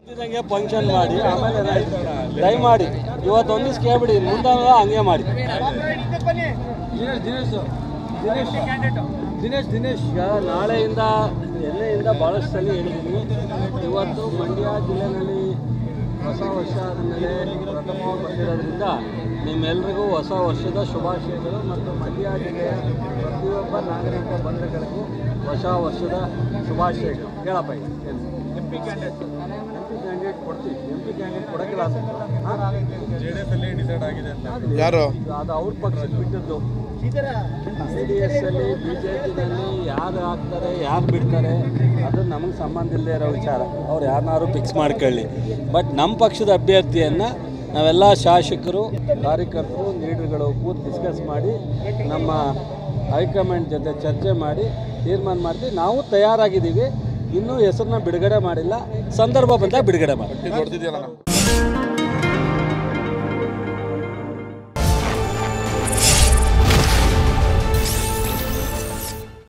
Function ಮಾಡಿ ಆಮೇಲೆ ದಯಮಾಡಿ ಇವತ್ತೊಂದು ದಿವಸ ಕೇಳ್ಬಿಡಿ, ಮುಂದೆ ಹಂಗೆ ಮಾಡಿ. ದಿನೇಶ್ ನಾಳೆಯಿಂದ ಎಲ್ಲೆಯಿಂದ ಭಾಳಷ್ಟು ಸಲ ಹೇಳಿದ್ದೀನಿ. ಇವತ್ತು ಮಂಡ್ಯ ಜಿಲ್ಲೆಯಲ್ಲಿ ಹೊಸ ವರ್ಷ ಆದಮೇಲೆ ಪ್ರಥಮವಾಗಿ ಬಂದಿರೋದ್ರಿಂದ ನಿಮ್ಮೆಲ್ಲರಿಗೂ ಹೊಸ ವರ್ಷದ ಶುಭಾಶಯಗಳು ಮತ್ತು ಮಂಡ್ಯ ಜಿಲ್ಲೆಯ ಪ್ರತಿಯೊಬ್ಬ ನಾಗರಿಕ ಬಂಧುಗಳಿಗೂ ಹೊಸ ವರ್ಷದ ಶುಭಾಶಯಗಳು. ಹೇಳಪ್ಪ ಎಂ ಪಿ ಕ್ಯಾಂಡಿಡೇಟ್ ಕೊಡ್ತೀವಿ. ಎಂ ಪಿ ಕ್ಯಾಂಡಿಡೇಟ್ ಕೊಡೋಕ್ಕಿಲ್ಲ JDS ಅಲ್ಲಿ ಡಿಸೈಡ್ ಆಗಿದೆ ಅಂತ. ಯಾರು ಅದು ಅವ್ರ ಪಕ್ಷಕ್ಕೆ ಬಿಟ್ಟಿದ್ದು. JDS ಅಲ್ಲಿ BJPನಲ್ಲಿ ಯಾರು ಆಗ್ತಾರೆ ಯಾರು ಬಿಡ್ತಾರೆ ಅದು ನಮಗೆ ಸಂಬಂಧ ಇಲ್ಲದೆ ಇರೋ ವಿಚಾರ. ಅವ್ರು ಯಾರನ್ನಾರು ಫಿಕ್ಸ್ ಮಾಡ್ಕೊಳ್ಳಿ. ಬಟ್ ನಮ್ಮ ಪಕ್ಷದ ಅಭ್ಯರ್ಥಿಯನ್ನು ನಾವೆಲ್ಲ ಶಾಸಕರು, ಕಾರ್ಯಕರ್ತರು, ಲೀಡರ್ಗಳು ಕೂತು ಡಿಸ್ಕಸ್ ಮಾಡಿ ನಮ್ಮ ಹೈಕಮಾಂಡ್ ಜೊತೆ ಚರ್ಚೆ ಮಾಡಿ ತೀರ್ಮಾನ ಮಾಡ್ತೀವಿ. ನಾವು ತಯಾರಾಗಿದ್ದೀವಿ. ಇನ್ನೂ ಹೆಸರನ್ನ ಬಿಡುಗಡೆ ಮಾಡಿಲ್ಲ, ಸಂದರ್ಭ ಬಂದಾಗ ಬಿಡುಗಡೆ ಮಾಡಿ.